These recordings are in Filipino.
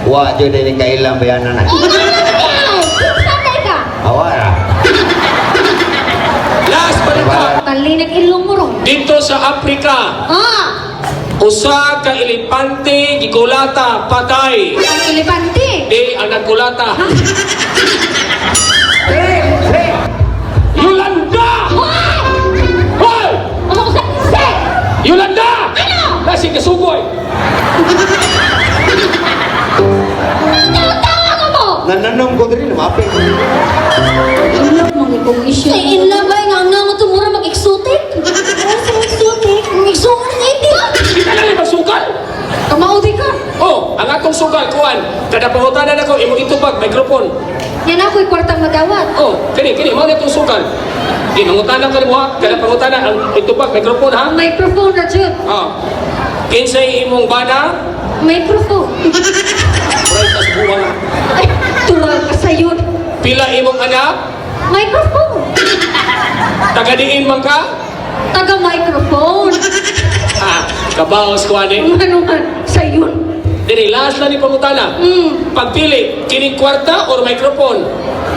Wa jud ni kailang bayanan na. Sanay ka. Awara. Last balita. Talinig ilong mo ron. Dito sa Africa, usa ka elepante gikulata patay. Ang elepante. Di ang nagkulata. Yolanda! Hoy! Ano ko sa Yolanda! Ano? Nasi kasugoy. Tawa mo! Nananong ko diri lumapit. Inlove mo itong issue. Sa inlove ay nga nga mo tumura mag-exotic? Sa exotic? Exotic na hindi. Kita na rin masukal. Kamaudi ka. Oh, ang akong sugal, kuwan. Kada pangutanan ako, imo itubag, microphone. Yan ako'y kwartang madawat. Oh, kini, mo na itong sugal. Ginangutanan ka mo ha, kada pangutanan, ang itubag, microphone ha. Microphone na dyan. Oh. Kinsay imong bana, Microphone. right as buwang. Ay, tuwag ka sa'yo. Pila imong anak, Microphone. tagadiin man ka. Taga-microphone. Kabaos ko ani. Ano man, sa'yo. Diri, last na ni pangutana. Pagpili, kining kwarta or microphone?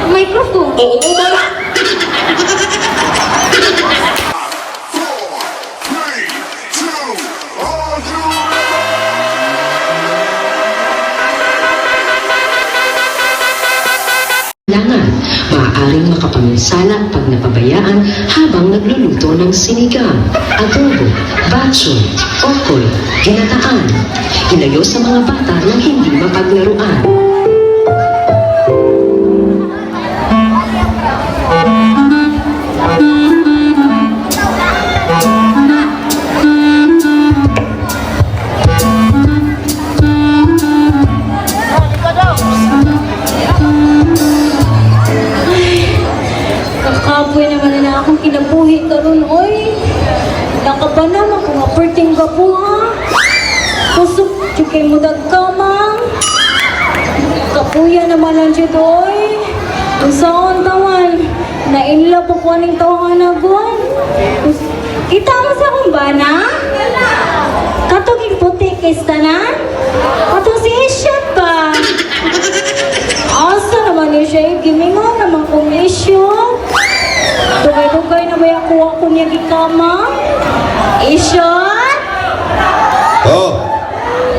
Microphone. Oo, umara. Kailangan, maaaring makapaminsala pag napabayaan habang nagluluto ng sinigang, adobo, batson, okoy, ginataan. Ilayo sa mga bata ng hindi mapaglaruan. Kakapoy naman na akong kinabuhi karon oy. Nakabanam ako nga perting gapo ha. Kusok chukay mo dagkamang. Kapuya naman ang jud oy. Usaon tawan. Na-inlove ako aning tawang anagon. Kita mo sa akong bana? Katong puti kay tanan? Katong si Ishat pa. Asa naman niya siya, gimingaw naman kong issue. Dugay-dugay na ba ako niya gikama? Ishot? Oh.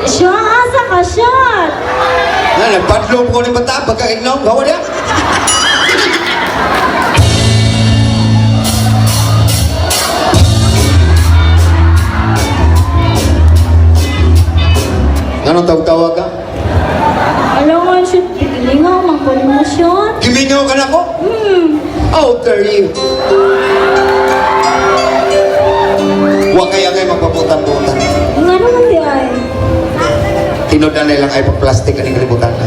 Ishot, asa ka, shot? Na nagpadlong ko ni bata pagka-ignaw gawa niya. Anong tawag-tawag ka? Alam nga, shot, gilingaw, mangkunin mo, shot. Gimingaw ka na ko? How dare you? Huwag kaya kayo magpaputan-putan. Nga naman di ay. Tinodan na lang ay pag-plastic ang kalibutan na.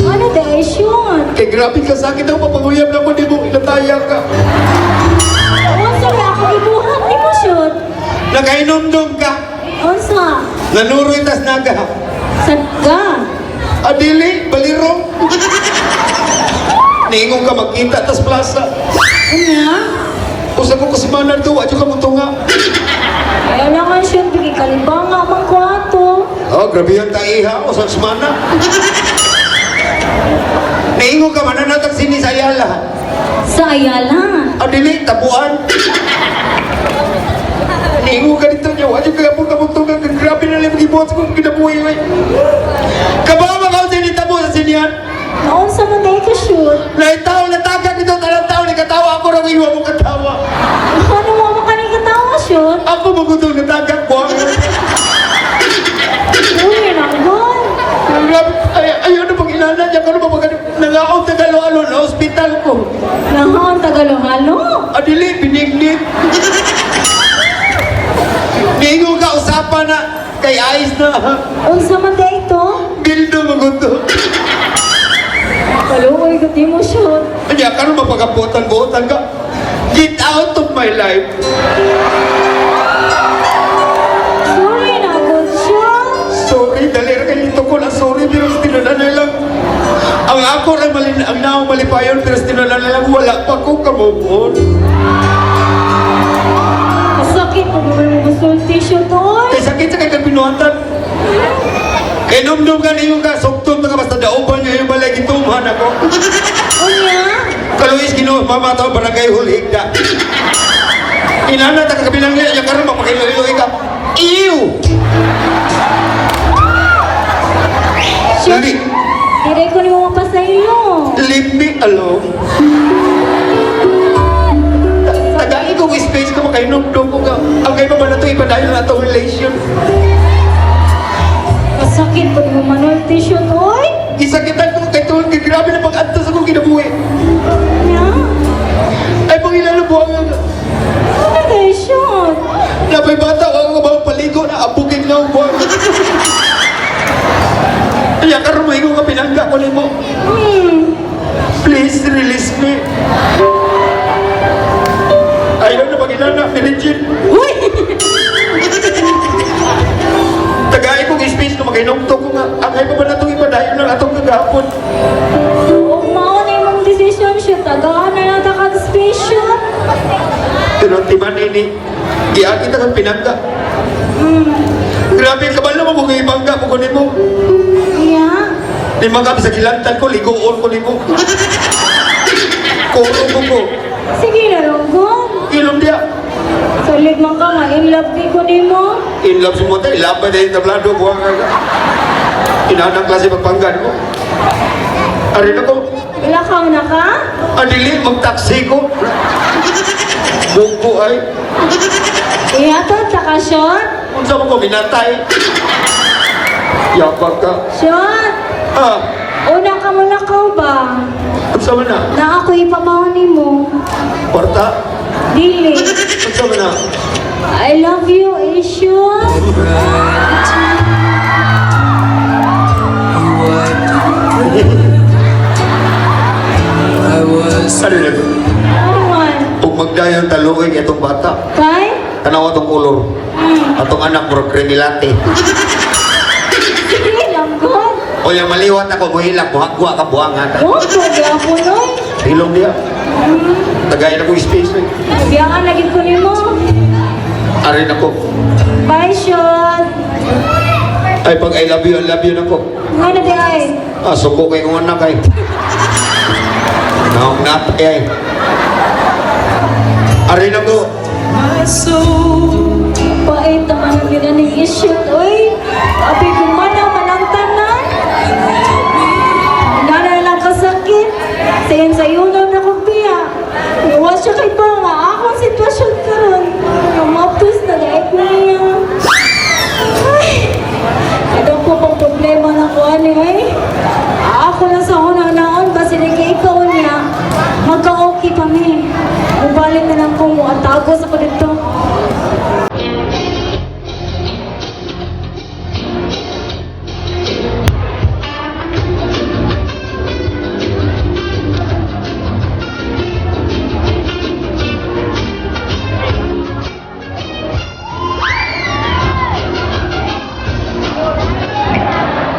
Ano di ay, shot? Kay grabe ka sa akin daw, mapanguyam na mo, di mo inataya ka. Onsa ba ako ibuhat ni mo, shot? Nakainom-nom ka. Onsa? Nanuroy tas naga. Sadga. Adili, baliro. Niingong ka magkita tas plaza. Ano? Usa ko kasimanan to, adyo ka mo tunga. Kaya naman, shot, bigay kalibanga mang kwato. Oh, grabe yung taiha o sa semana. Niingong ka mananatag sini sa Ayala. Sa Ayala. Adili, tabuan. Niingong ka dito niyo, adyo ka po kamutungan. Grabe na lang mag-ibot kong kinabuhi. Kabama ka sini tabo sa sinihan. Noon sa mga ka shoot. Naitaw, natagak ito, talang tao, katawa ako nang iwa mo katawa. Ano mo makaling katawa shoot? Ako magutong natagak ko. Uy, nanggon. Ayaw na pag inana niya, kano ba nangaon Tagalo-alo na hospital ko. Nahon Tagalo-halo. Adili, binignit. Ningo ka, usapan na. Kay ayos na. Unsa man da ito? Bildo maguto. Kaluoy ko di mo shoot. Kanya ka rin mapagabutan-butan ka. Get out of my life. Sorry na, good shoot. Sorry, dali rin dito ko na sorry, pero tinanay lang. Ang ako rin ang naong malipayon, pero tinanay lang, wala pa ko kamumon. Masakit, pag mo mo sulti shoot, oy. Kay sakit sa kay kabinuhatan. Kay nom Inom ka niyo ka, suktot na ka, basta dauban niyo yung balay, gituman ako. Unya? Kaluis gino, mama tao, barangay hulig na. Inana, ta kabilang niya, yung karoon, mapakilo-ilo ka. Ew! Shit. Lali, Dire ko ni mga pasaylo. leave me alone. Tagai ko space ko, makainom-dom ko ka. Ang kayo pa ba na ito, ipadayon na itong relation. Masakit po yung manual tissue, oy. Isakitan ko kay Tol, kay grabe na pag-antas ako kinabuhi. Nya? Ay, pangilalabuhan nga. Ano kayo shot? Napay bata, ako ba paligo na abugin na ang buwan. Kaya karumahin ko ka pinangga ko ni mo. Please release me. Ayaw na mag-inana, Piligin. Uy! Tagay kong space ko, mag-inom to ko nga. Ang ay pa ba na itong ipadayon na itong kagapon? Huwag maon na yung decision siya. Tagaan na lang takag-station. Pero timan ini, iya kita kan pinangga. Grabe ka ba naman kung ibangga ko kunin mo? Nya? Di mga sa kilantan ko, ligoon ko ni mo. Kuro ko. Sige na, Ronggong. Ilom dia. Solid man ka nga, in love di ko ni mo. In love semua tayo, labay na yung tablado, buwang ka. Inanang klase pagpanggan mo. Arin ako, Lakaw na ka? adili, mag-taxi ko. Buko ay, Iya to, tsaka shot. kung saan mo ko minatay. Yabag ka. Shot! Ah, Una ka mo nakaw ba? kung saan mo na? Na ako ipamahoni mo. Porta? Dili. Kung saan mo na? I love you, Ishon. Ano na to? Ano man? Kung magdayon taluin itong bata, Kay? tanaw atong kulor. Atong anak mo, kremilate. Sige lang ko. O yung maliwat ako, buhilak, buhagwa ka, buhangan. Oh, pwede ako nun. Hilong dia. Tagayin ako yung space eh. Biyangan lagi ko ni mo. Arin ako. Bye, Shot. Ay, pag I love you na ko. Nga na di ay. Ah, suko kay kung anak ay. Naong napay ay. Arin ako. Pait naman ang yun ang Ishon. Uy, abi gumana manang tanan. Nana na lang kasakit. Sayan sa'yo na kong biya. Iwas siya kay ba nga akong sitwasyon karon. Mapus na dahil ko niya. Ay, ano po pang problema na ko ani ay? Ako na sa unang naon, basi na kay ikaw niya. Magka-okay pa mi. Mubalik na lang kung atago sa ko dito.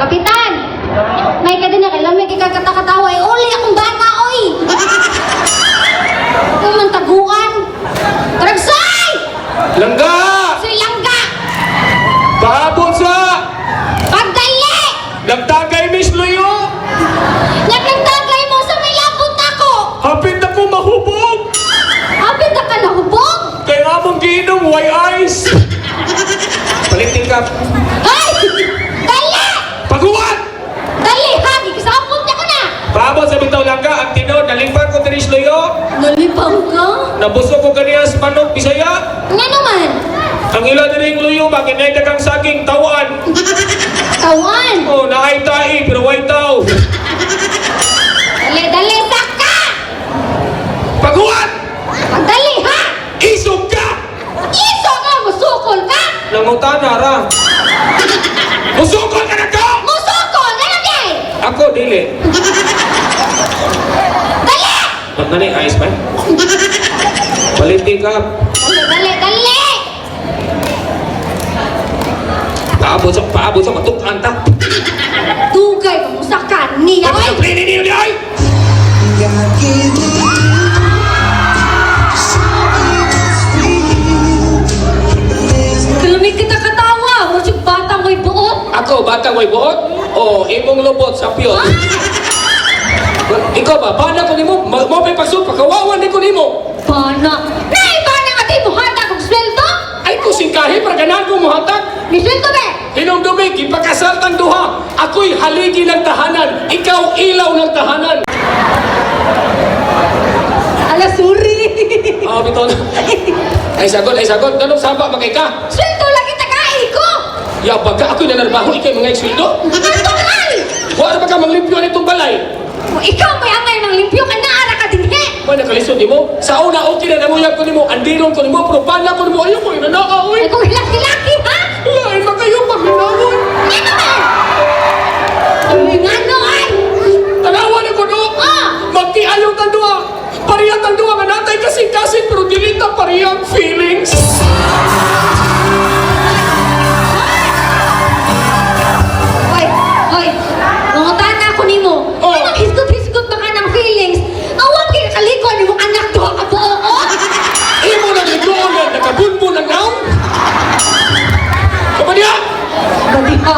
Kapitan! May ka din na kailan may kikagkata-katawa ay uli akong bata, oy! Kung man taguan! Karagsay! Langga! Soy langga! Paabot sa Pagdali! nagtagay Miss Luyo! Nagtagtagay mo sa may labot ako! Hapit na ko mahubog! Abit na ka nahubog! Kaya among giinom, why ice? Palitin ka. Hay! Dali! Paguwan! Dali, hagi! Kasapot niya ko na! Paabot sa bitaw langga, ang tinod, nalimpag ko Miss Luyo. Nalipang ka? Nabusog ko kaniya sa manok, Bisaya. Nga naman! Ang ila din yung luyo, makinay dagang saging, tawan. Tawan! Oh, naay tahi, pero way tao. Dali, dali, saka! Paguwan! Pagdali, ha! Isog ka! Iso ka! Musukol ka! Nangutana ra. Musukol ka na ko! Musukol! Ganun din! Ako, dili. Dali! Nani, ayos ba? Palitin ka. Dali, dali, dali! Paabot sa matukan ta. Dugay ka mo sa kaniya, Ano oy! sa plini niyo di ay? Kalamig kita katawa. Mo siya batang ko'y buot. Ako Ako, batang way buot? O, imong lubot sa piyon? Ikaw ba, bana ko nimo? Mo may pagsupa, kawawan din ko nimo. Bana. Nay, bana ka di mo hatag og sweldo? Ay, kusingkahi, para ganan ko muhatag. May sweldo be? Hinumdumig, ipakasal tang duha. Ako'y haligi ng tahanan. Ikaw, ilaw ng tahanan. Ala, sorry. Bito na. Ay, sagot. Ganong saba, magay ka. Sweldo lagi tagai ko. Ya, baga ako'y nanarbaho, ikay mga eksweldo. Natural. Wala ba ka manglimpyo nitong balay? Ikaw may angay ng limpyo ka na ara ka din he. Ba, nakalisod ni mo? Sa una, okay na namuyag ko ni mo, andiron ko ni mo, pero bala ko ni mo, ayaw ko, inanaka, Ay oy. kung hilaki-laki ha? Lain ba kayo paghinawon? Ano ba? Ano ay? Tanawan ako no? Magtiayong tandua. Pariyang tandua nga natay kasing-kasing, pero dilita pariyang feelings. Hoy, mangutan na ako nimo. Oh. Anong hisgot-hisgot ba ka ng feelings? Awag kay kaliko ni mong anak to ka buo ko. Imo na ligoon na nakabunbun ng naong. Kapaniya, Gabi ha.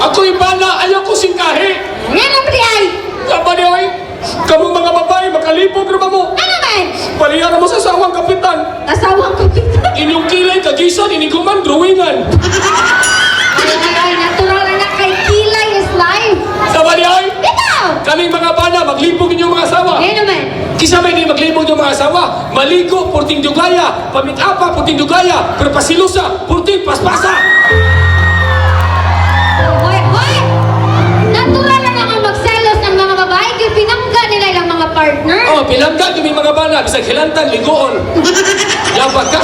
ako'y bala, ayaw ko singkahi. Ngayon ang ay. Kapaniya, oy, kamong mga babae, makalipog na ba mo? Ano man? Paliyaran mo sa sawang kapitan. Asawang kapitan. Inyong kilay, kagisan, iniguman, drawingan. Ay, natural na kay kilay is life. Kapaniya, oy, Ikaw! kaming mga bala, maglipog inyong mga asawa. Ngayon naman. Kisa may di maglibog yung mga asawa, maligo, purting dugaya, pamit-apa, purting dugaya, pero pasilusa, purting paspasa. Hoy! Natural na naman magselos ng mga babae kaya pinangga nila ilang mga partner. Oh, pinangga yung mga bana, bisag hilantan, ligoon. Yabag ka?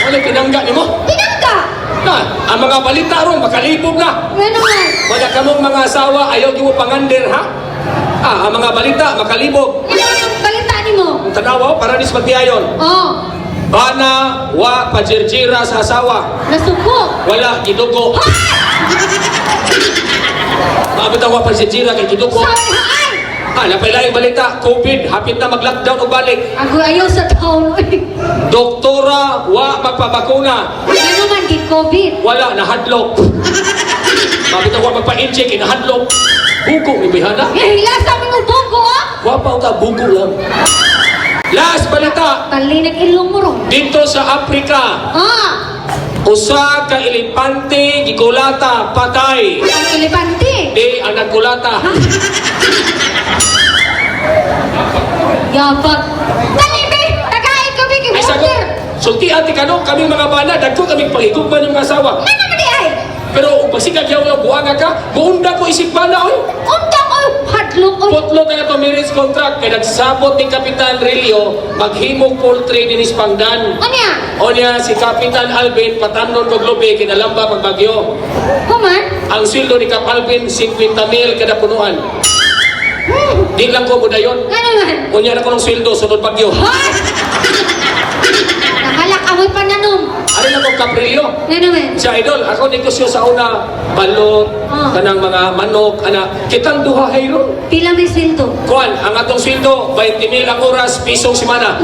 Wala pinangga ni mo? Pinangga! Na, ang mga balita ron, makalibog na. Ngayon naman. Wala ka mong mga asawa, ayaw yung pangander, ha? Ang mga balita, makalibog. Ano yung balita ni mo? Ang tanawa, para nis magtiayon. Oh, Bana, wa, pajirjira sa asawa. nasuko. Wala, gidugo. Maabot ang wa, pajirjira kay gidugo. Saan? Napailaing balita, COVID, hapit na mag-lockdown o balik. Ako ayaw sa taon. Doktora, wa magpabakuna. Ano naman, di COVID. Wala, nahadlok. Mabit ang wa magpa-inject, inahadlok. Bugo, may bihana. Hila sa aming ubogo, oh. Wa pa uta, bugo lang. Last balita, Talinag ilong mo ron. dito sa Afrika, usa ka elepante, gigulata, patay. Ang elepante. Di, ang nagkulata. Yabag. Talibe! Tagain kami kay Ay, sagot. Walter. Sultian ti kano, kami mga bana, dagko kami pangigugman ng mga asawa. Ano naman di ay? Pero kung pasigag yaw yaw, buanga ka, buunda ko isip bana, oy. Undang oy, hadlok oy. Putlo na ito marriage contract kaya nagsabot ni Kapitan Relio maghimog poultry din Ispangdan. Anya? O niya si Kapitan Alvin patanon kog lubi kinalamba pag bagyo. Kuman? Ang sweldo ni Kap Alvin 50,000 kada punuan. Di lang ko mudayon. Ano man? O niya na ko ng sweldo sunod bagyo. Hoy! Nakalak amoy pananom. Ano na ko Kap Relio? Ano man? Siya idol, ako negosyo sa una, balot, kanang mga manok, ana, kitang duha hayron. Pila may sweldo? Kuan, ang atong sweldo, 20,000 ang oras, pisong simana.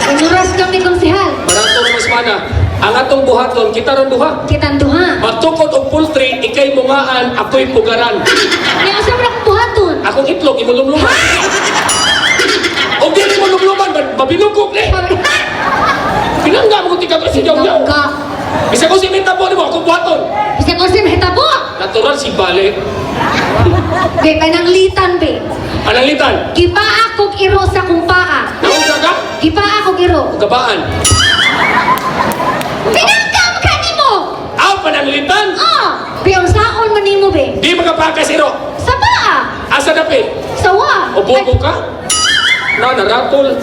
Inuras kami konsehal. Barato naman simana. Ang atong buhaton, kita ron duha. Kitang duha. Magtukod og poultry, ikay mungaan, ako'y pugaran. May usap na kong buhaton. Akong itlog, imulumluman. O di mo lumluman, mabilugog ni. Pinangga mo kung tika kasi yaw-yaw. Ka. Bisa ko si Mita po, di mo, akong buhaton. Bisa ko si Mahitabo. Natural si Bale. Be, pananglitan be. Analitan, Gipa akong iro sa kong paa. naunsa ka? Gipa akong iro. Gabaan. Pinangkam ka ni mo! Pananglitan? Be, ang saon man ni mo be. Di magapakasiro. Sa paa. Asa na pe? Sawa. O bobo ka? Na, naratol.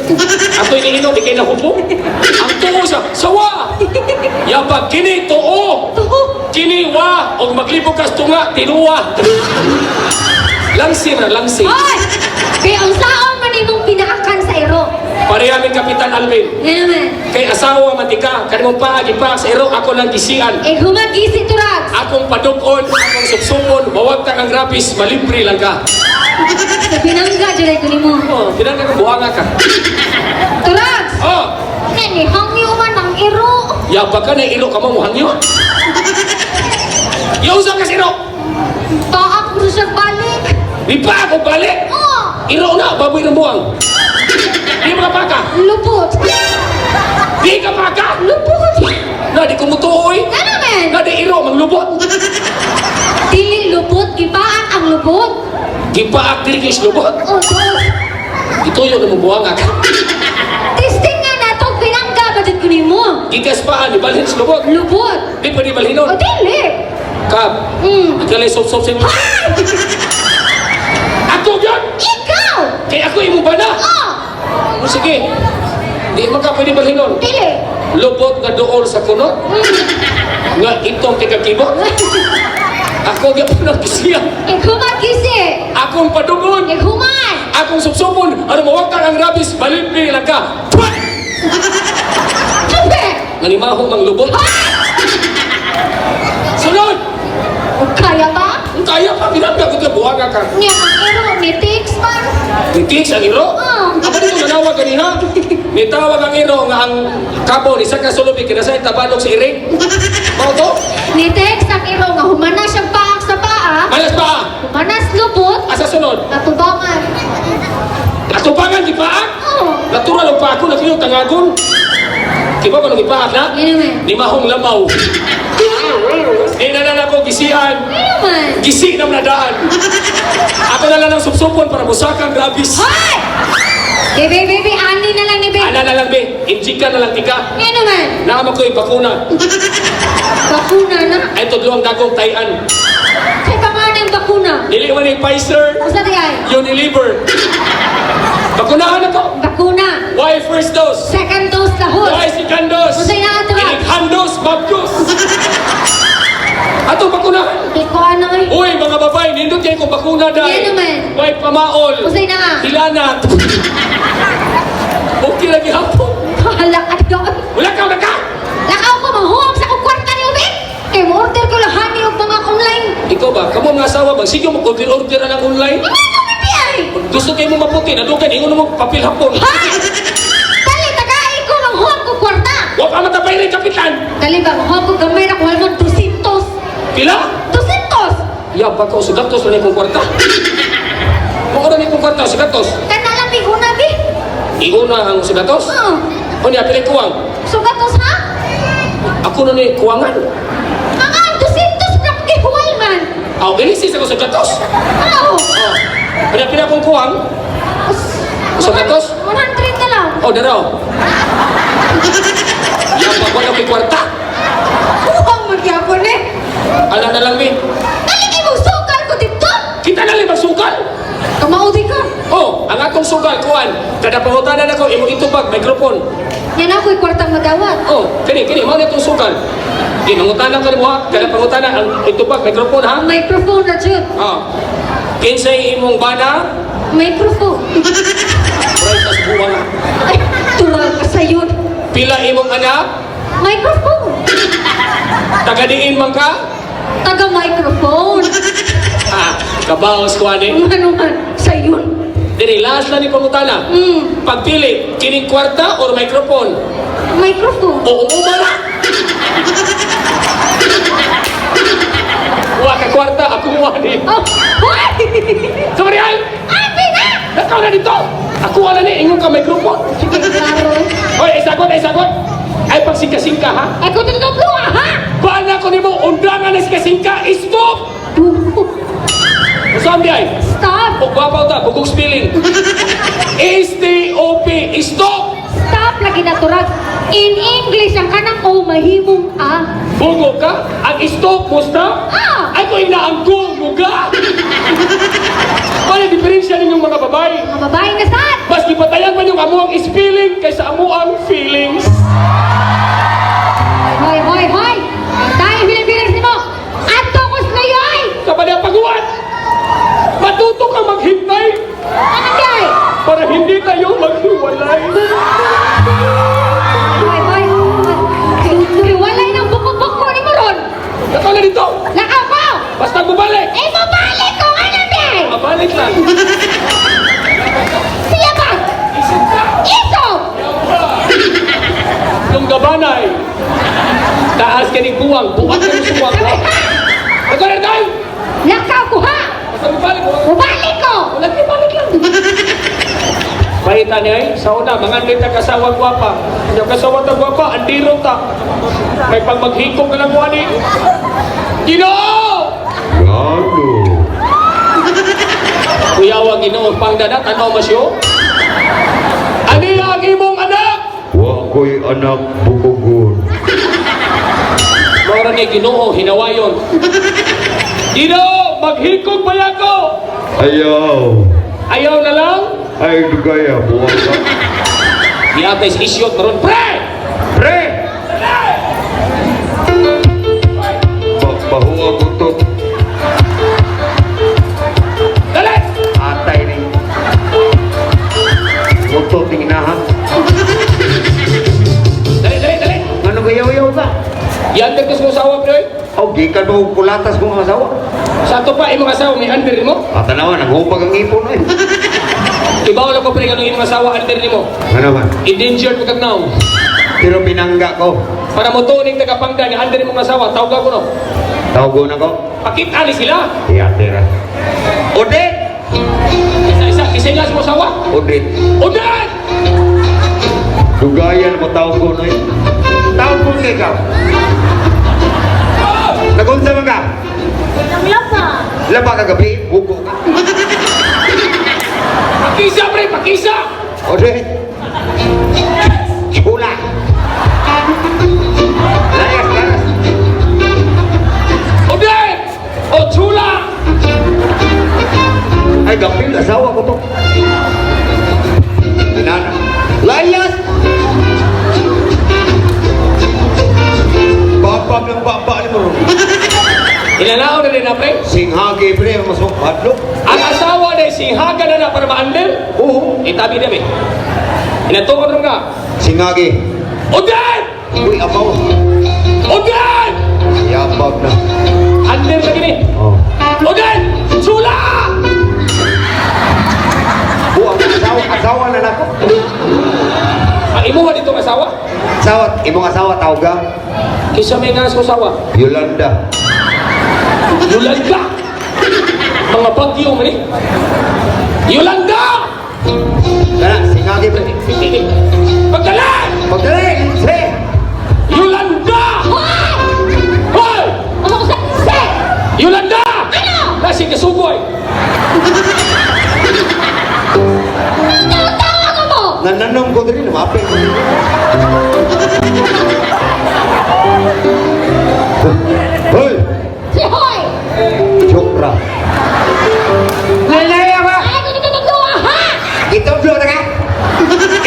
Ako'y niinom, ikay nahubog. Ang tuo sa sawa. Yapag, kini, tuo. Kini, wa. O maglibog kas tunga, tinuwa. Langsi na, langsi. Hoy! Be, ang saon man ni mong pinaakan sa iro. Parehamin Kapitan Alvin. Yan naman. Kay asawa matika, kanimong paagi-paag sa ero, ako lang gisian. Eh, humagisi turags. Akong padukon, akong supsupon, mawag ka ng rapis, malibre lang ka. Sa pinangga, dyan ko ni mo. Oh, pinangga ka, buhanga ka. Turags! Oh, Nani, hangyo man ang iro. yabag ka na ilo ka mo, muhangyo. Yung usap kasi ro. Baak mo siya balik. Di pa ako balik. Oh, Iro na, baboy ng buwang. Di mga baka. lupot. Di ka baka. Lupot. Na, di kumutuoy. Ano men? Na, di iro, manglubot. Dili lupot, gibaan ang lupot. Di pa aktir kis lubot. Oh, dos. Ituyo na mo buwang ak. Testing nga na to, pinangga ba dyan kunin mo? Gikas paan, di balhin sa lubot. Lupot. Di pa di O, balhinon. dili. Kap, ikalay sop-sop sa imo. Ay! Ako yun! Ikaw! Kaya ako imo ba na? Oh! O sige, di man ka pwede balhinon. Dili. Lubot nga dool sa kunot. Nga itong tikakibot. Ako gyapon ang kisiya. Iguman kisi. Akong padugon. Iguman. Akong supsupon. Ano mawagtang ang rabis, balibli lang ka. Pwat! Tupe! Nanimaho mang lubot. Sunod! O kaya ba? Ang kaya pa, pinagda ko ito, buwaga ka. Nga ang ero, may tics man. Nitiks ang iro? Oo. Ako dito nanawag kanina. Nitawag ang iro nga ang kabo ni Saka Sulubi kinasay tabalog sa iring. Mao to? Ni tics ang ero nga humanas siyang paak sa paa. Malas pa! Humanas lupot. Asa sunod? Natubangan. Natubangan di paak? Oh. Natural ang pa ako, nakiyo tangagon. Kiba ko nung ipaak na? Yan naman. Ni Mahong Lamaw. Di na lang ako gisihan. Yan naman. Gisi na daan. Ako na lang ang supsupon para musakang grabis. Hoy! Baby, ani na lang ni baby. Ana na lang be, injika na lang tika. Yan naman. Naama ko yung bakuna. Bakuna na. Ay tudlo ang dagong tayan. Kaya pa nga na yung bakuna. Dili man yung Pfizer, Asa di ay? Unilever. Bakunahan na to. Bakuna. Why first dose? Second dose lahod. Why second dose? Usay na ato ha. Inikhandos, babdos. Ato bakunahan. Di ko ano eh. Uy, mga babae, nindot kayo kung bakuna dahil. Yan naman. Why pamaol? Usay na nga. Hilanat. Okay lagi hapon. Bahala ka doon. Wala ka, wala ka. Lakaw ko mahuwag sa kong kwarta ni Ubik. Kaya mo-order ko lahat yung mga online. Ikaw ba, kamo mga asawa ba? Sige mo, order na lang online. Ano naman di ay? Gusto kayo mo maputi, nadugan, ingon mo papel hapon. Ha? Dali, tagaay ko mahuwag ko kwarta. Wa pa matapay rin, kapitan. Dali ba, mahuwag ko gamay na kung alam mo 200. Pila? 200! Ya, baka o sigatos na ikong kwarta. Kung ano na ikong kwarta, sigatos. Kata lang bigo na bi. Iguna ang sigatos. Oo. O niya, pilay kuwang. Sugatos ha? Ako na ni kuwangan. Mga 200 na kihuwal man. Aw, inisis ako sigatos. Oo. O, pina kong kuwang. Sigatos? 100 na lang. O, daraw. Ya, baka na may kwarta. Huwag magyapon eh. Ala na lang, mi. Dali mo sukal ko dito. Kita na lang magsukal. Kamaudi ka. Oh, ang akong sukal, kuwan. Kada pangutanan ako, imo itubag, microphone. Yan ako'y kwartang madawat. Oh, kini, mo na itong sukal. Di, mangutanan ka mo ha. Kada pangutanan, ang itubag, microphone ha. Microphone na dyan. Oh. Kinsay imong bana, Microphone. right tas buwang. Ay, tural ka sa yun. Pila imong anak, Microphone. tagadiin man ka. Taga-microphone. Ah, kabaos ko ani. Ano man, sa yun. Dili, last na ni pangutana. Pagpili, kining kwarta or microphone? Microphone. O umara. Wa ka kwarta, ako mo ani. Oh, hoy! Sorry ay. Ay, pina! Nakaw na dito. Ako wala ni ingon ka microphone. Sige, klaro. Hoy, ay sagot. Ay pagsingka-singka ha. Ay, kung tinutuplo ha? Paano ko nimo undangan na singka-singka? Stop! Saan di ay? Stop! Pagwapaw ta, bugog spelling. S-T-O-P, stop! Stop lagi na turag. In English, ang kanang O, mahimong A. Bugog ka? Ang stop mo stop? Ah! Ay ko inaanggo mo ga? Ano yung diferensya ninyong mga babae? Mga babae na saan? Mas gipatayan man yung amuang spelling kaysa amuang feelings. Hoy, hoy, hoy! Tayo, Pilipinas mo! Ato ko sa yoy! Kapag paguwan, matuto ka maghintay Ano kay? para hindi tayo maghiwalay. Hoy, hoy! Hiwalay ng buko-buko ni mo ron! Nakaw na dito. Lakaw ko! Basta bumalik. Eh, mabalik ko! Ano kay? Mabalik lang. Siya ba? Isip ka. Iso! Yung gabanay, taas ka ni buwang, buwag ka ni buwang. Ako na tayo! Lakaw ko ha! Basta mabalik ko. Mabalik ko! Wala kayo balik lang. Pahita niya eh, sa una, mga andin na kasawang gwapa. Yung kasawang na gwapa, andiro ta. May pang maghikong ka lang mo, ani. Ginoo! Gago. Kuyawa Ginoo pang dana, tanaw masyo. Ani lagi mong anak! Wa ko'y anak bukugon. Mora ni Ginoo, hinawayon. Ginoo, maghikong ba ako? Ayaw. Ayaw na lang? Ay, dugaya, buwag ka. Di atay si isyot maron. Pre! Pre! Bahuwa ko to. Dali! Atay rin. Moto tinginahan. Dali, dali, dali! Ano gayaw-yaw ka? Yan din ko sa asawa, pre. O, gikan mo kulatas kong asawa. Sa ito pa, imong asawa, may under mo. Atanawa, naghupag ang ipon eh. Ibaw lang ko, pre, anong imong asawa, under mo. Ano man? Endangered mo kagnaw. Pero pinangga ko. Para mo tuning tagapangga nga under mong asawa, tawag ko no. Tawgo na ko. Pakita ni sila. Tira. Odet! Isa-isa, isingas mo asawa. Odet. Udan! Dugayan mo tawgo na eh. Tawgo ka ikaw. Nagunsa mo ka? Ang lapa. Laba ka gabi, buko ka. Pakisa, pre, pakisa! Odet! Hula! Layas! Udan! O chula! Ay, gapil, asawa ko to. Inana. Layas! Babab ng baba ni mo. Ilanao na rin na, pre. Singhagi, pre, masok padlo. Ang asawa na singhaga na na para ma-under. Oo. Itabi na, be. Inatukod rin ka. Singhagi. Udan! Uy, apaw. Udan! Yabag na. Under lagi ni. Oh. Udan! Chula! Buang asawa na nako. Ang imuha dito ang asawa? Asawa, imong asawa tawag ka? Kisa may nga sa asawa. Yolanda. Yolanda! Mga bagyo man eh. Yolanda! Kana, singhagi, pre. Pagdalan! Magdali, pre. Yolanda! Hoy! Ano ko sa se? Yolanda! Ano? Nasi kasugoy! Tawa ka mo! Nananong ko rin, mapin. Hoy! Si Hoy! Chokra. Lalay ako! Ay, kung ito nagluwa ha! Ito, blo na ka?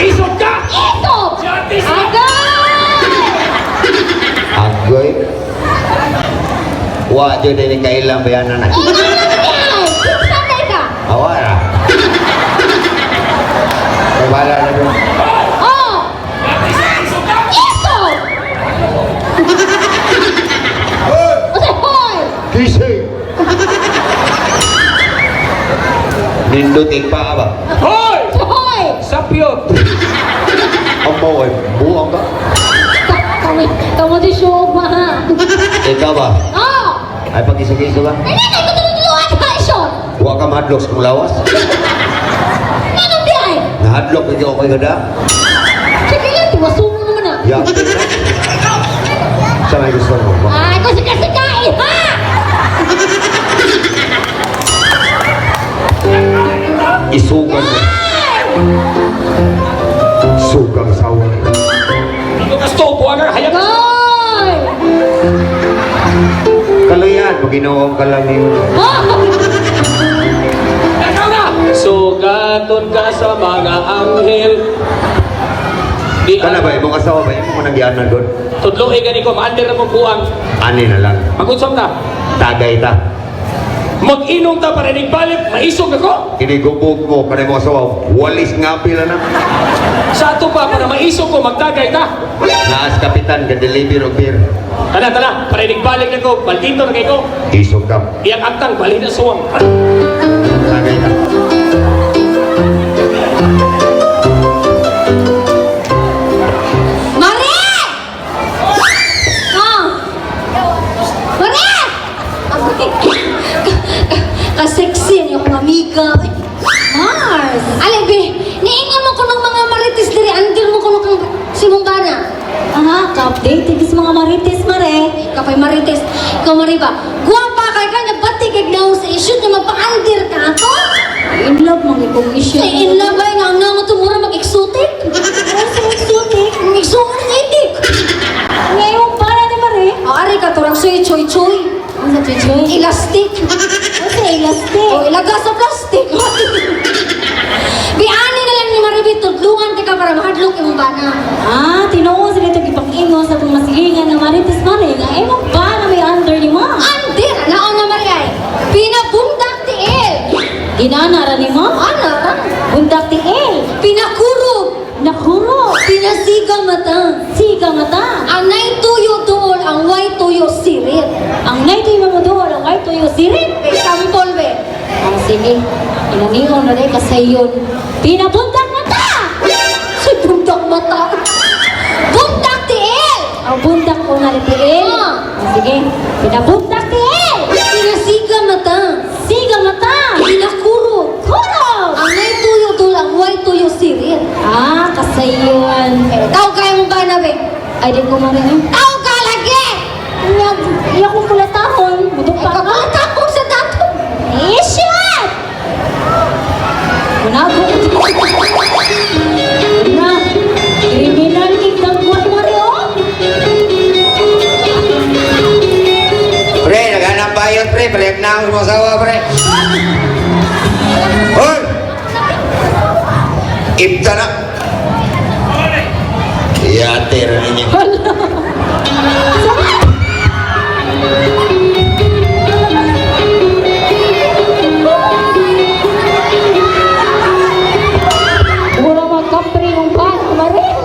Isog ka! Ito! Jatis! Agay! Agoy. Wa, dyan din kailang bayanan na. Ingay! Sanay ka! Awara. May bala na doon. Oh! Isog ka! Ito! O si Hoy! Kisay! Nindutin pa ba? Hoy! Si Hoy! Sapyot! Ang baway, buwang ka. Kamu di Shoba ha! Ikaw ba? Oh! Ay, pag-isa-isa ba? Nanay ko tulungan ka iso! Huwag ka mahadlok sa kong lawas. Nanong biyay! Nahadlok, hindi ako kayo gada. Sige yan, tiwasumo naman ah! Yakin na. Sa may gusto mo ba? Ay, kung sigasikain ha! Isugan mo. Sugang sawa. Ito kasto, buwan ka, hayag ka! Hoy! Kalayan, maginawang ka lang yun. Oh! Ikaw na! Sugaton ka sa mga anghel. Di Kana ba, imong asawa ba? Imong nagyan na doon. Tudlo gani ko, ma-under na mong buwang. Ani na lang. Mag-unsam ta. Tagay ta. Mag-inom ta para balik, maisog ako. Kinigubog mo, kanay mo asawa. Walis nga pila na. Sa ato pa, para maisog ko, magtagay ta. Naas kapitan, ka-deliver of beer. Tana, para balik na ko, baldito na kay ko. Isog ka. Iyang aktang, balik na suwang. Tagay ta. Mare! Oh! Mare! mga amiga. Ay, Mars! alay, be, niingan mo ko ng mga marites diri, andil mo ko ng simumbana. Aha, ka-update. Tigis mga marites, mare. Kapay marites, ikaw mariba, guwapa kay ka, nabati kay daw sa isyu na magpa-andir ka ato. In love, mga ikong issue. Sa inlabay nga ang namo tumura mag-exotic. Ano sa exotic? Exotic. Ngayon, para ni mare. Ari ka turang suy choy-choy. Ano sa chichoy? Elastic. Ano sa elastic? O ilaga sa plastic. Biani na lang ni Maribit, tudlungan ka para mahadlok yung bana. Ah, tinuon sila ito ipag-ingo sa itong masilingan ng marites, mare. Nga, eh, mo ba na may under ni ma? Andir, naon na Mariay. Pinabundak ti El. Ginanara ni ma? Ano? Bundak ti El. Pinakurog. Nakuro. Pinasigang mata. Siga mata. Ang nay tuyo dool, ang way tuyo sirit. Ang night ay mamadol, ang white tuyo sirit. Example, be. Ang sige, inaniyon na rin kasayon. Pinabundak mata! Si bundak mata. Bundak ti El. Ang bundak ko nga rin ti El. Ah. Ang sige, pinabundak ti El. Pinasigang mata. Siga mata. Pinakurog. Kurog! Ang nay tuyo dool, ang way tuyo sirit. Ah, kasayon. Tao kaya mo ba na, be? Ay, di ko marinig. Tao ka lagi! Iya ko pula tahon. Budok pa ka. Kapag sa dato. Eh, shit! Munago. Na, criminal tignan ko at Mario. Pre, naghanap bayot, pre. Balik na ang sumasawa, pre. Hoy! Ipta na. Yatir ninyo. Mura magkapri ng bata, Mario.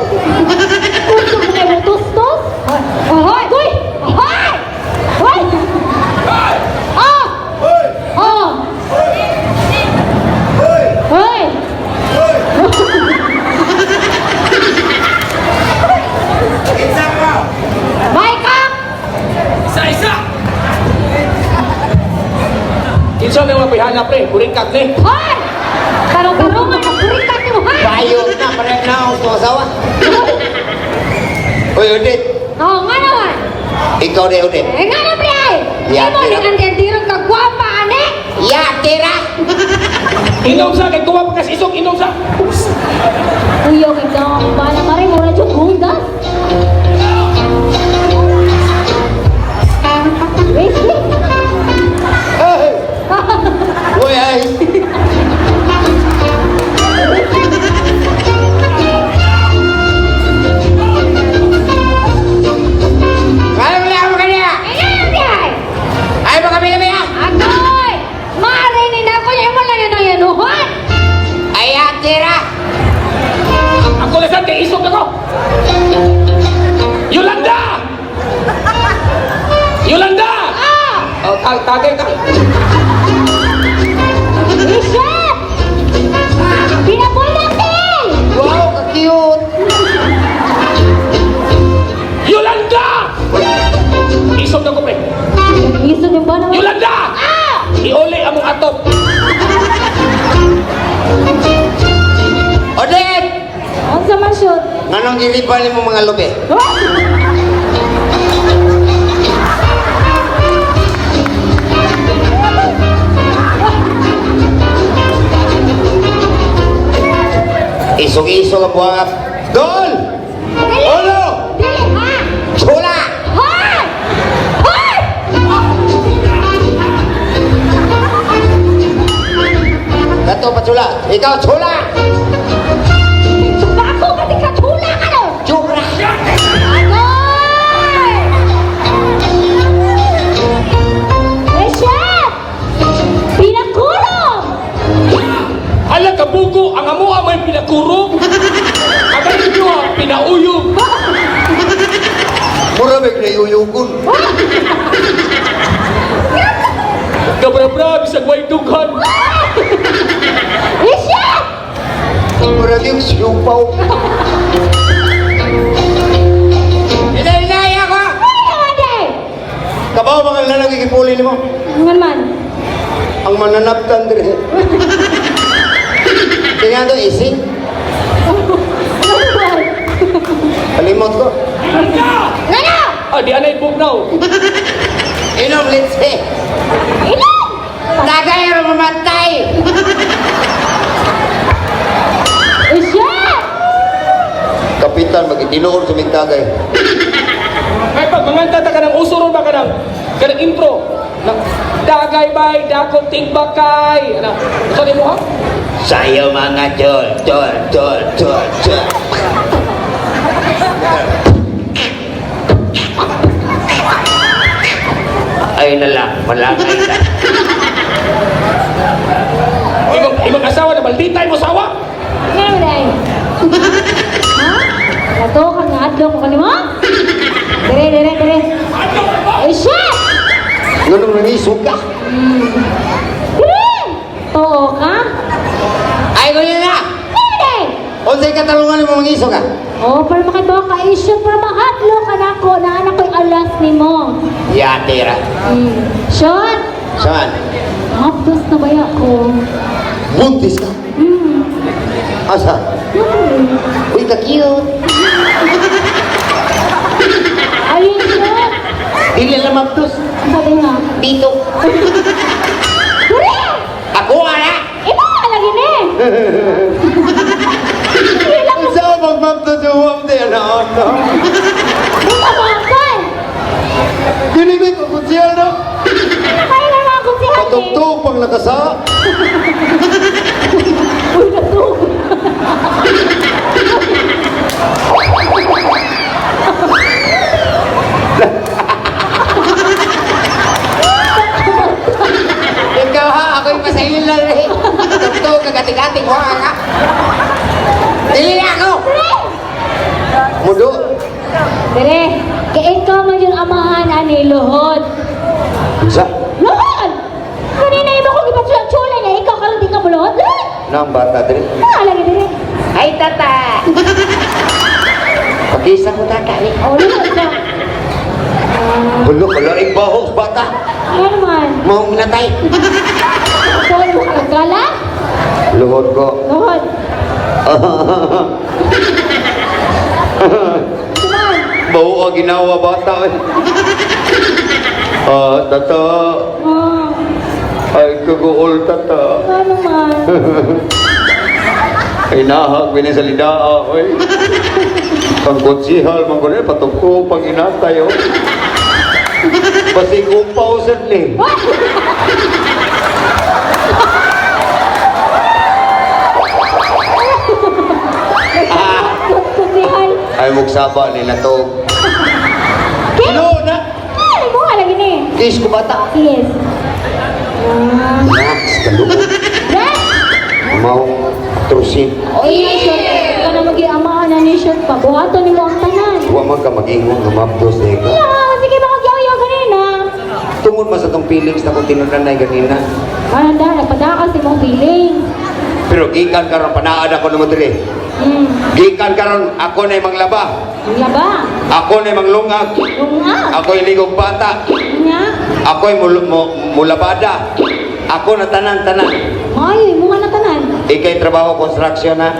Gusto mo kayo tustos? Ahoy! Hoy! Ahoy! Hoy! Oh! Oh! Hoy! Mike! Isa-isa! Kinsa may mga pihana, pre? Kurikat ni. Hoy! Karong-karungan ang kurikat mo, ha? Bayot na, balik na ang sumasawa. Hoy, Udit. Oo, nga naman. Ikaw na, Udit. Eh, nga na, pre, ay. Ya, Imo, tira. ni kandiyatirong kagwapa, ane. Yatira! Inom sa, kay kuha pa kas isok, inom sa. Kuya, kita ang bala, Mario. Mura dyan, hundas. Wait, wait. Hoy, ay! Kaya mo lang mo kanya! Eh, nga na, pre, ay. Ay, baka kami ah! Agoy! Marinig na ko yung wala na ng yanuhan. Ay, yatira! Ako lasan kay isok ako. Yolanda! Yolanda! Ah! Oh, tagay ka. Richard! Pinapul natin! Wow, ka-cute! Yolanda! Isok na ko, pre. Iso din ba naman? Yolanda! Iuli among atop. Odin! Ang sama shoot. Nganong gilipan mo mga lobe? Isog-isog ang buhangap. Dol! Olo! Dili, ha? Chula! Hoy! Hoy! Dato pa chula. Ikaw chula! Bako ka di ka tula ka no? Chula! Agoy! Richard! Pinakulong! Hala ka bugo, ang amua may pinakurog. Ang ganito ha, pinauyog. Mura may kinayuyugon. Gabra-bra, bisag way dughan. Richard! Mura yung siupaw. Inay-inay ako! Ay, naman day! Kabaw mga lalaki kipuli ni mo. Naman man. Ang ang mananaptan dire. Kaya to ising. Kalimot ko. Ngano? Ah, di anay bugnaw. Inom, let's say. Ilan? Tagay ang mamatay. Isya! Kapitan, mag-itinuod sa may tagay. Ay, pag manganta ka ng usuron ba ka ng intro? Ng dagay bay, dakong tigbakay. Ano? Sabi mo ha? Sayo mga tol. Ay na lang, malangay na. Imong asawa na malditay mo sawa? Ngano day? Ha? Ato ka nga adlaw ko kanimo? Dire. Isya! Ganun nang isog ka. Dire! Oo ka? Ay, ganyan na. Ngano day? Unsay katarungan mo mga isog ka? Oh, para makabawa ka isya, para mahadlo ka na ako na anak ko'y alas ni mo. Yatira. Shot! Saan? Hapdos na ba ako? Buntis ka? Asa? Uy, ka-cute. Ayun, shot! Dili lang maptos. Sabi nga. Dito. Dire! Ako ala. Iba nga lagi ni! Hindi lang mo Sa magmaptos yung huwag din na ano. mabakan! Ginigay ko kung siya na. Kaya lang ako si Hati. Patugtog pang nakasa. Uy, natug! Ikaw ha, ako'y pasayin lang rin. Patugtog, kagating-gating, huwag ka. Dili ako. Mudo. Dire, kaya ikaw man yung amahan ani Luhod. Sa? Luhod! Kanina iba ko ipatsulay niya, ikaw ka lang di ka mo Luhod. Luhod! Nang bata din. Lagi dire. Ay, tata. Pag-isa ko tata eh. Oh, Luhod ka. Bulo, kalaing bahos, bata. Ano naman? Mau minatay. Ikaw ay makagala? Luhod ko. Luhod. Suman. Bau ang ginawa bata eh. Tata. Oh, Ay, kaguol tata. ano naman? Ay, nahag, binisalida eh. Pangkutsihal, mangkunin, patugko, pang inatay oh. Pasing upaw sadli. Kutihan. Ay, mugsaba ni natog. Kaya? Ano na? Ano mo nga lagi ni? Kiss ko bata. Yes. Relax, kalunod. Yes! Mau trusin. Oy, shot. Ikaw na mag-iamaan na ni shot pa. Buhato ni mo ang tanan. Huwag man ka mag-ingon nga mapdos eh ka. Sige ba kag-yaw ganina? Tungod man sa tong feelings na kung tinunanay ganina. Mananda, nagpadakas si mong feeling. Pero gikan karon panaan ako naman diri. Gikan karon ako na manglaba. Ang laba. Ako na manglungag. Yung nga. Ako ligog bata. Nga. Ako mulabada. Ako na tanan-tanan. Ay, mo nga na tanan. Ikay trabaho construction na.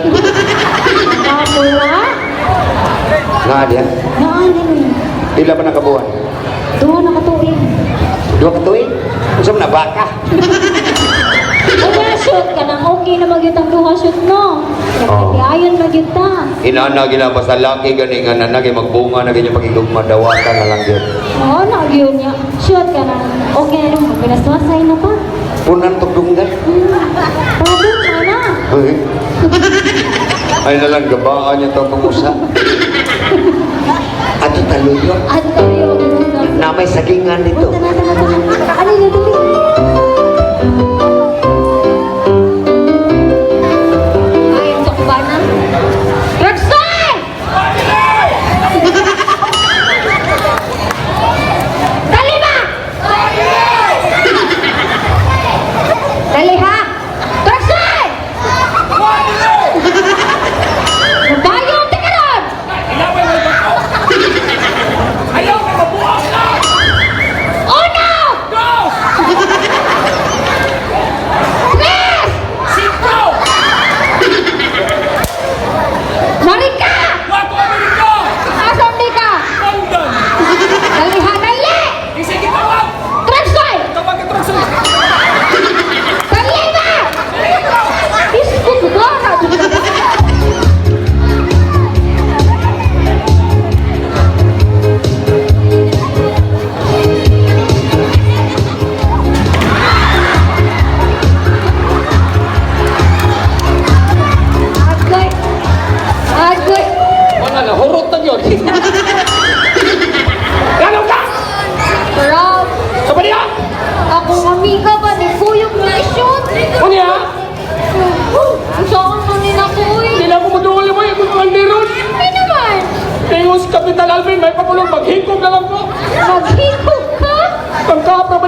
Kapura. Nga diya. Naan din. Pila pa nakabuhan? Doon nakatuig. Dua ka tuig? Unsa man na baka? Kaya shoot ka nang okay na magyut ang duha shoot no. Oo. Ayon magyut ta. Inana gina basta laki gani nga nanagay magbunga na ganyan pagigugma dawatan na lang yun. Oo, nagyun niya. Shoot ka nang okay na naman. Pinaswasay na pa. Punan tugdungan. Problem mana? Ay. Ay na lang gabaan niya itong pag-usa. Ato taluyo. At tayo mag-usap. Na may sagingan nito. Ano yun? Ay, ang sakbanan. Roxanne! Dali ba? Dali ha? Roxanne! Mabayo ang tikaron! Ayaw ka mabuang ka! Oh no! Go!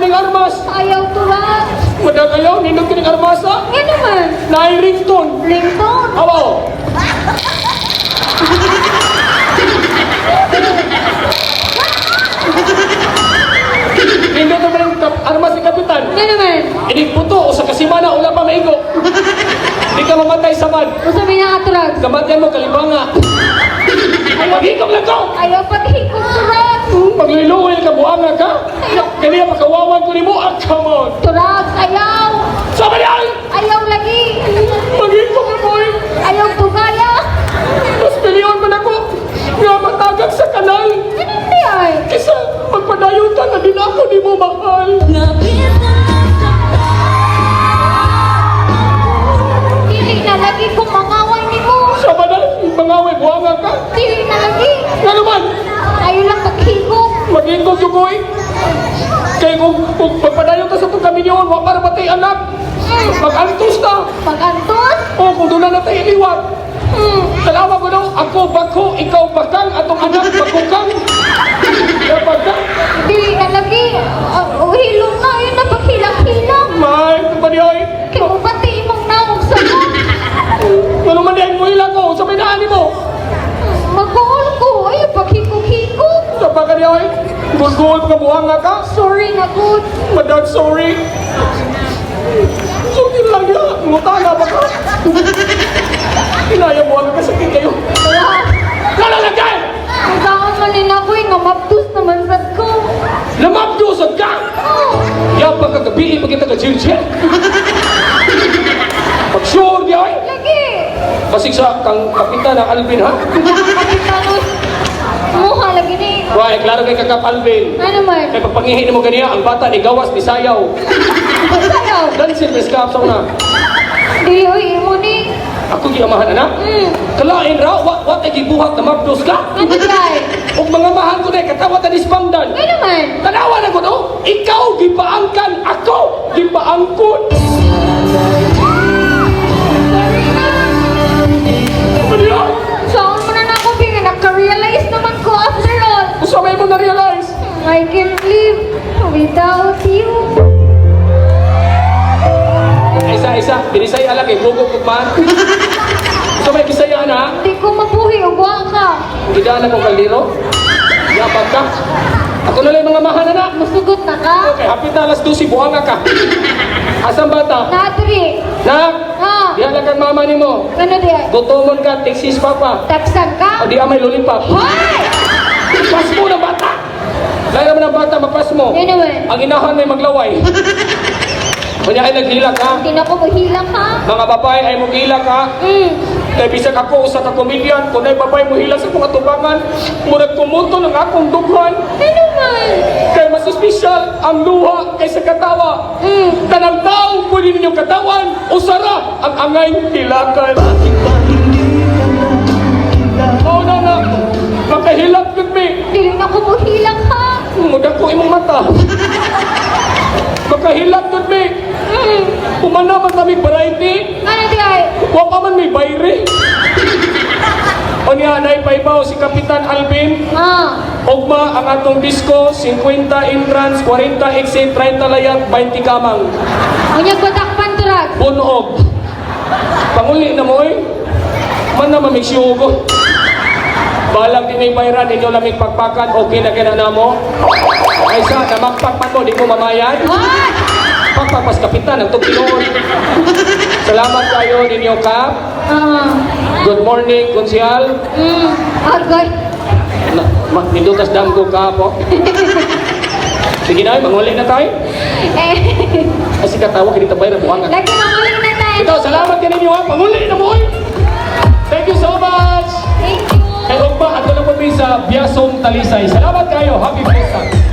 kining armas. Ayaw turas. Madagayaw, nindot kining armasa. Nga naman. Naay ringtone. Ringtone. Awaw. Nindot naman ang armas ni Kapitan. Nga naman. Ining puto o sa kasimana wala pa maigo. Di ka mamatay sa mad. Usabi na aturag. Kamatayan mo kalibanga. Maghigong lang ko. Ayaw paghikong turas. Magliluwi ka buanga ka. Kaniya makawawan ko ni mo. Ah, come on. Turas, ayaw. Sama yan! Ayaw lagi. Maghigong na mo eh. Ayaw tugaya. Mas milyon man ako. Nga matagag sa kanal. Anong di ay? Kisa magpadayon ka na din ako ni mo mahal. Dili na lagi kung mangaway ni mo. Sama na. Mangawi buanga ka. Dili na lagi. Nga naman. Ayaw lang paghikong. Maghigong yung koy. Kaya kung magpadayon ka sa itong kaminyon, wak para patay anak. Mag-antos na. Pag-antos. O kung doon na tayo iliwat. Salamat ko daw, ako bako, ikaw bakang, atong anak bakukang. Kaya bakang. Dili na lagi. Hilong na. Yun na paghilang-hilang. May, ito pa niya eh. Kaya mo pati imong naong sa mo. Ano man yan mo ilang ko, sa may naani mo. Mag-goal ko. Ayaw paghikong-hikong. Sa pa ka niya eh. Gulgul ka buhanga ka. Sorry na good. Madad, sorry. Sorry lang yan. Ngutana ba ka? Kinaya mo ang kasakit kayo. Kaya, Nalalagay! ang taon manin ako eh. Ngamaptos naman sad ko. Namabdusag ka! Oh. Yan pa kagabi, magkita ka jil-jil. Pag-sure niya eh. Lagi. Basig sa kang kapitan ng Alvin ha? Kapitanos. Muha lagi ni. Why, klaro kay kakap Alvin. Ano man? Kaya pagpangihin mo ganiya, ang bata ni gawas ni sayaw. Sayaw. Dansin, beskap sa na. Di oy mo ni. Ako giamahan anak. Kalain raw, wat ay gibuhat na mabdos ka. Ano dai? Ug mga mahal ko na katawat na dispangdan. Ano man? Tanawa na ko no? Ikaw gipaangkan, ako gipaangkon. Ano yan? Saan mo na ako bigyan? Naka-realize naman ko after all. Usamay mo na-realize. I can't live without you. Isa-isa, binisay alag eh, bugok kugman. Usamay kisaya na, Hindi ko mabuhi. Uwa ka. gidaan akong kaldero. Yapag ka. Ako na lang mga mahal na. Masugot na ka? Okay, hapit na alas 12, buhanga ka. Asang bata? Natri. Nak, Ha? diyan lang kang mama ni mo. Ano di ay? Gutomon ka, teksis papa. Taksan ka? O di amay lollipop. Hoy! Pas mo ng bata! Dahil naman ng bata, mapas mo. Anyway. Ang inahan may maglaway. Kanya ay naghilak ha. Hindi na ko mahilang ha? Mga babae ay maghilak ha. Kaya bisag ako sa kakomedyan, kung ay babae mo hilak sa mga tubangan, murag kumunto ng akong dughan. Ano man? Kaya mas espesyal ang luha kaysa katawa. Tanang taong pwede ninyong katawan, usara ang angay hilakan. Oo na, makahilak yun me. Hindi na ko mahilang ha? Muda ko imong mata. Makahilak yun me. Pumanaman kami variety. Ano di ay? Wa pa man may bayre. O niya, naipaibaw si Kapitan Alvin. Ha? Ogma ang atong disco, 50 entrance, 40 exit, 30 layat, 20 kamang. Unyag batakpan turag. Bunog. Panguli na mo eh. Man na mamiksyogo. Balang din may bayran, inyo lamig pagpakan, okay na kina na mo. Ay sa, namakpakpan mo, di mo mamayad. What? Pagpagpas kapitan, ang tugtinoon. Salamat kayo ninyo, Kap. Good morning, konsyal. Agay. Nindutas damgo ka po. Sige na, manguli na tayo. Eh, Ay, sige, tawa, kinita bayran, buwangan. lagi manguling na tayo. Ito, salamat ka ninyo, ha. Manguli na mo, eh. Thank you so much. Thank you. Ay, Ogba, at tulong po sa Biasong Talisay. Salamat kayo. Happy Fiesta.